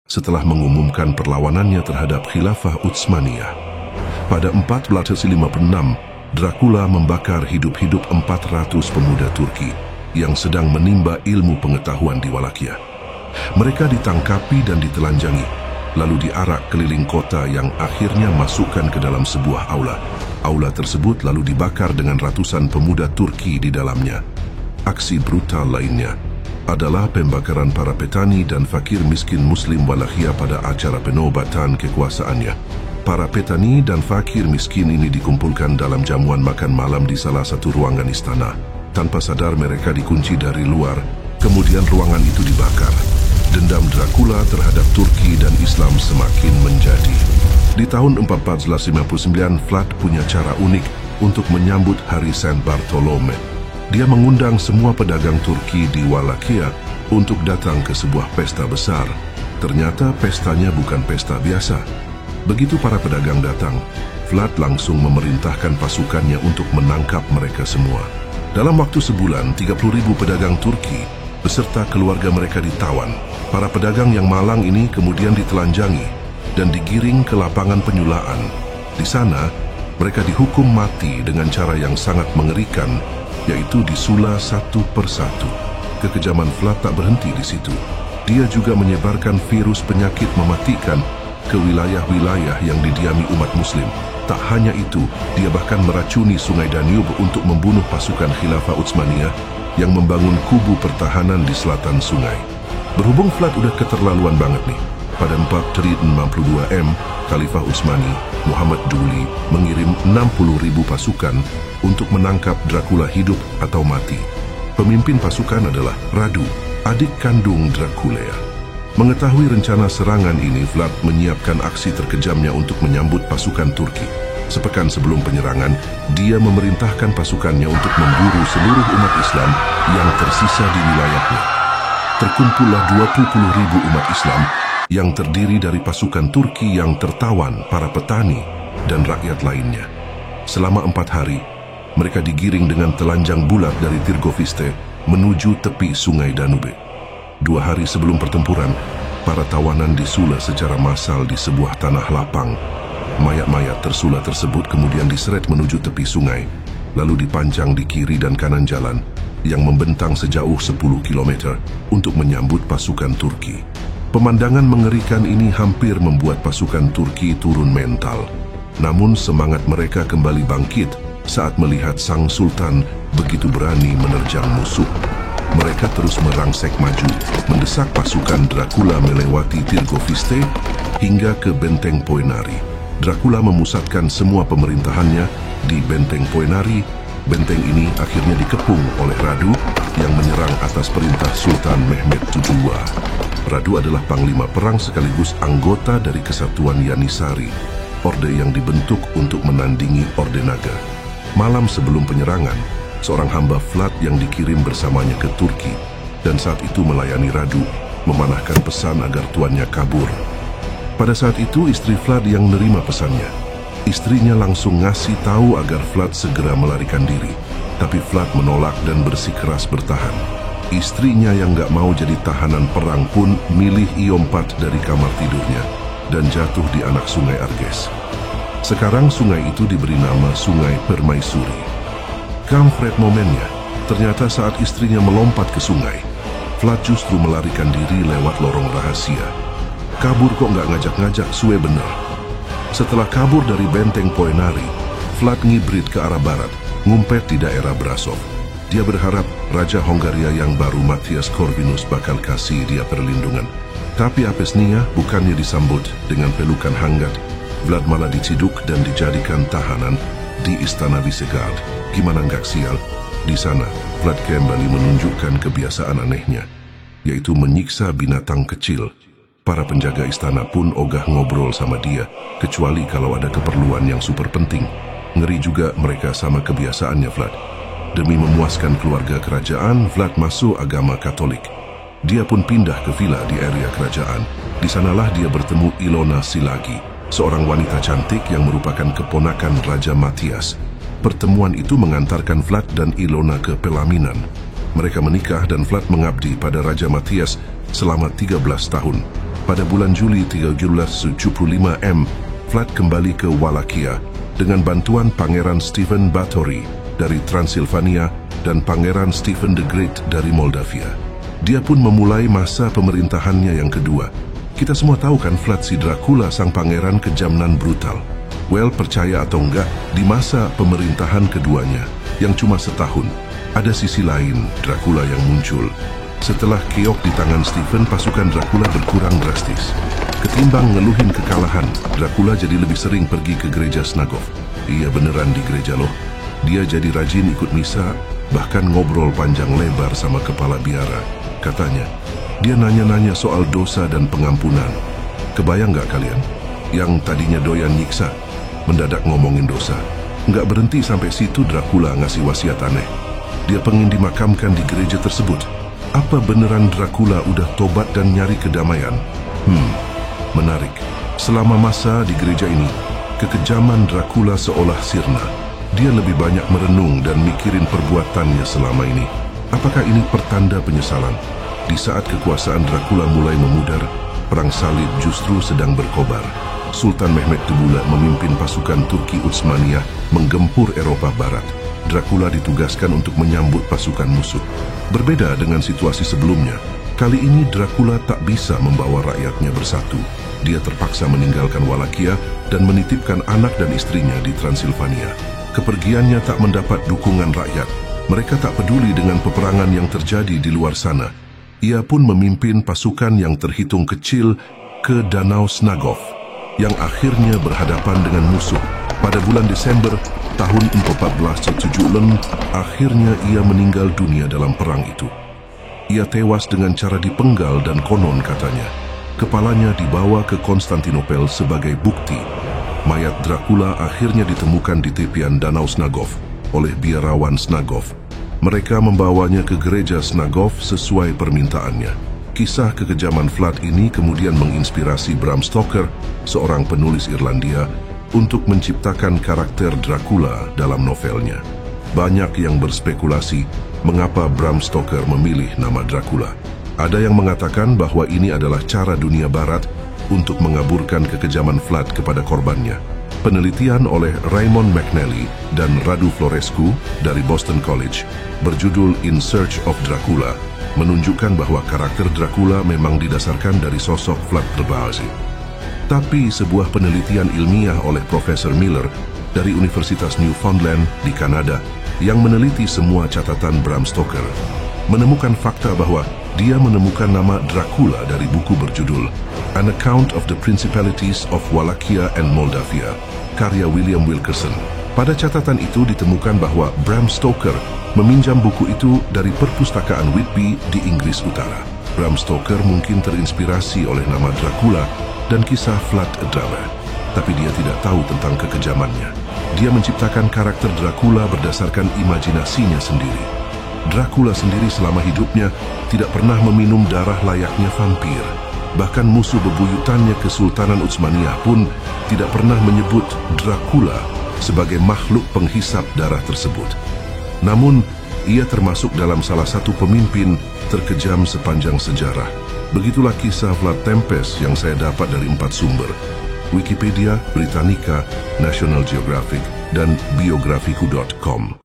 setelah mengumumkan perlawanannya terhadap Khilafah Utsmaniyah. Pada 1456, Dracula membakar hidup-hidup 400 pemuda Turki yang sedang menimba ilmu pengetahuan di Wallachia. Mereka ditangkapi dan ditelanjangi, lalu diarak keliling kota yang akhirnya masukkan ke dalam sebuah aula. Aula tersebut lalu dibakar dengan ratusan pemuda Turki di dalamnya. Aksi brutal lainnya adalah pembakaran para petani dan fakir miskin Muslim Wallachia pada acara penobatan kekuasaannya. Para petani dan fakir miskin ini dikumpulkan dalam jamuan makan malam di salah satu ruangan istana. Tanpa sadar mereka dikunci dari luar, kemudian ruangan itu dibakar. Dendam Dracula terhadap Turki dan Islam semakin menjadi. Di tahun 1459, Vlad punya cara unik untuk menyambut Hari Saint Bartolome. Dia mengundang semua pedagang Turki di Wallachia untuk datang ke sebuah pesta besar. Ternyata pestanya bukan pesta biasa. Begitu para pedagang datang, Vlad langsung memerintahkan pasukannya untuk menangkap mereka semua. Dalam waktu sebulan, 30.000 pedagang Turki beserta keluarga mereka ditawan. Para pedagang yang malang ini kemudian ditelanjangi dan digiring ke lapangan penyulaan. Di sana, mereka dihukum mati dengan cara yang sangat mengerikan, yaitu disula satu persatu. Kekejaman Vlad tak berhenti di situ. Dia juga menyebarkan virus penyakit mematikan ke wilayah-wilayah yang didiami umat Muslim. Tak hanya itu, dia bahkan meracuni sungai Danube untuk membunuh pasukan Khilafah Utsmaniyah yang membangun kubu pertahanan di selatan sungai. Berhubung Vlad udah keterlaluan banget nih, pada 462 Khalifah Utsmani, Muhammad Duli, mengirim 60.000 pasukan untuk menangkap Dracula hidup atau mati. Pemimpin pasukan adalah Radu, adik kandung Dracula. Mengetahui rencana serangan ini, Vlad menyiapkan aksi terkejamnya untuk menyambut pasukan Turki. Sepekan sebelum penyerangan, dia memerintahkan pasukannya untuk memburu seluruh umat Islam yang tersisa di wilayahnya. Terkumpullah 20.000 umat Islam yang terdiri dari pasukan Turki yang tertawan, para petani, dan rakyat lainnya. Selama 4 hari, mereka digiring dengan telanjang bulat dari Tirgoviste menuju tepi sungai Danube. 2 hari sebelum pertempuran, para tawanan disula secara massal di sebuah tanah lapang. Mayat-mayat tersula tersebut kemudian diseret menuju tepi sungai, lalu dipancang di kiri dan kanan jalan yang membentang sejauh 10 km untuk menyambut pasukan Turki. Pemandangan mengerikan ini hampir membuat pasukan Turki turun mental. Namun semangat mereka kembali bangkit saat melihat sang sultan begitu berani menerjang musuh. Mereka terus merangsek maju, mendesak pasukan Dracula melewati Tirgoviste hingga ke Benteng Poenari. Dracula memusatkan semua pemerintahannya di Benteng Poenari. Benteng ini akhirnya dikepung oleh Radu yang menyerang atas perintah Sultan Mehmed II. Radu adalah panglima perang sekaligus anggota dari Kesatuan Yanisari, orde yang dibentuk untuk menandingi Orde Naga. Malam sebelum penyerangan, seorang hamba Vlad yang dikirim bersamanya ke Turki dan saat itu melayani Radu memanahkan pesan agar tuannya kabur. Pada saat itu istri Vlad yang menerima pesannya. Istrinya langsung ngasih tahu agar Vlad segera melarikan diri, tapi Vlad menolak dan bersikeras bertahan. Istrinya yang gak mau jadi tahanan perang pun milih iompat dari kamar tidurnya dan jatuh di anak sungai Arges. Sekarang sungai itu diberi nama Sungai Permaisuri. Kampret momennya, ternyata saat istrinya melompat ke sungai, Vlad justru melarikan diri lewat lorong rahasia. Kabur kok nggak ngajak-ngajak, suwe bener. Setelah kabur dari Benteng Poenari, Vlad ngibrit ke arah barat, ngumpet di daerah Brasov. Dia berharap Raja Hongaria yang baru Matthias Corvinus bakal kasih dia perlindungan. Tapi Apesnia bukannya disambut dengan pelukan hangat. Vlad malah diciduk dan dijadikan tahanan di Istana Visegrad. Gimana nggak sial? Di sana, Vlad kembali menunjukkan kebiasaan anehnya, yaitu menyiksa binatang kecil. Para penjaga istana pun ogah ngobrol sama dia, kecuali kalau ada keperluan yang super penting. Ngeri juga mereka sama kebiasaannya Vlad. Demi memuaskan keluarga kerajaan, Vlad masuk agama Katolik. Dia pun pindah ke villa di area kerajaan. Di sanalah dia bertemu Ilona Silagi, seorang wanita cantik yang merupakan keponakan Raja Matthias. Pertemuan itu mengantarkan Vlad dan Ilona ke pelaminan. Mereka menikah dan Vlad mengabdi pada Raja Matthias selama 13 tahun. pada bulan Juli 1375 Vlad kembali ke Wallachia dengan bantuan Pangeran Stephen Batory dari Transilvania dan Pangeran Stephen the Great dari Moldavia. Dia pun memulai masa pemerintahannya yang kedua. Kita semua tahu kan Vlad si Dracula sang pangeran kejam dan brutal. Well, percaya atau enggak, di masa pemerintahan keduanya, yang cuma setahun, ada sisi lain Dracula yang muncul. Setelah keok di tangan Stephen, pasukan Dracula berkurang drastis. Ketimbang ngeluhin kekalahan, Dracula jadi lebih sering pergi ke gereja Snagov. Iya beneran di gereja loh. Dia jadi rajin ikut misa, bahkan ngobrol panjang lebar sama kepala biara. Katanya, dia nanya-nanya soal dosa dan pengampunan. Kebayang nggak kalian? Yang tadinya doyan nyiksa, mendadak ngomongin dosa. Nggak berhenti sampai situ, Dracula ngasih wasiat aneh. Dia pengen dimakamkan di gereja tersebut. Apa beneran Dracula udah tobat dan nyari kedamaian? Menarik. Selama masa di gereja ini, kekejaman Dracula seolah sirna. Dia lebih banyak merenung dan mikirin perbuatannya selama ini. Apakah ini pertanda penyesalan? Di saat kekuasaan Dracula mulai memudar, perang salib justru sedang berkobar. Sultan Mehmed II memimpin pasukan Turki Utsmaniyah menggempur Eropa Barat. Dracula ditugaskan untuk menyambut pasukan musuh. Berbeda dengan situasi sebelumnya, kali ini Dracula tak bisa membawa rakyatnya bersatu. Dia terpaksa meninggalkan Wallachia dan menitipkan anak dan istrinya di Transilvania. Kepergiannya tak mendapat dukungan rakyat. Mereka tak peduli dengan peperangan yang terjadi di luar sana. Ia pun memimpin pasukan yang terhitung kecil ke Danau Snagov, yang akhirnya berhadapan dengan musuh. Pada bulan Desember tahun 1476, akhirnya ia meninggal dunia dalam perang itu. Ia tewas dengan cara dipenggal dan konon katanya, kepalanya dibawa ke Konstantinopel sebagai bukti. Mayat Dracula akhirnya ditemukan di tepian Danau Snagov oleh biarawan Snagov. Mereka membawanya ke gereja Snagov sesuai permintaannya. Kisah kekejaman Vlad ini kemudian menginspirasi Bram Stoker, seorang penulis Irlandia, untuk menciptakan karakter Dracula dalam novelnya. Banyak yang berspekulasi mengapa Bram Stoker memilih nama Dracula. Ada yang mengatakan bahwa ini adalah cara dunia barat untuk mengaburkan kekejaman Vlad kepada korbannya. Penelitian oleh Raymond McNally dan Radu Florescu dari Boston College berjudul In Search of Dracula menunjukkan bahwa karakter Dracula memang didasarkan dari sosok Vlad Trbezi. Tapi sebuah penelitian ilmiah oleh Profesor Miller dari Universitas Newfoundland di Kanada yang meneliti semua catatan Bram Stoker menemukan fakta bahwa dia menemukan nama Dracula dari buku berjudul An Account of the Principalities of Wallachia and Moldavia, karya William Wilkerson. Pada catatan itu ditemukan bahwa Bram Stoker meminjam buku itu dari perpustakaan Whitby di Inggris Utara. Bram Stoker mungkin terinspirasi oleh nama Dracula dan kisah Vlad Trbezi, tapi dia tidak tahu tentang kekejamannya. Dia menciptakan karakter Dracula berdasarkan imajinasinya sendiri. Dracula sendiri selama hidupnya tidak pernah meminum darah layaknya vampir. Bahkan musuh bebuyutannya Kesultanan Utsmaniyah pun tidak pernah menyebut Dracula sebagai makhluk penghisap darah tersebut. Namun, ia termasuk dalam salah satu pemimpin terkejam sepanjang sejarah. Begitulah kisah Vlad Tempest yang saya dapat dari 4 sumber: Wikipedia, Britannica, National Geographic, dan biografiku.com.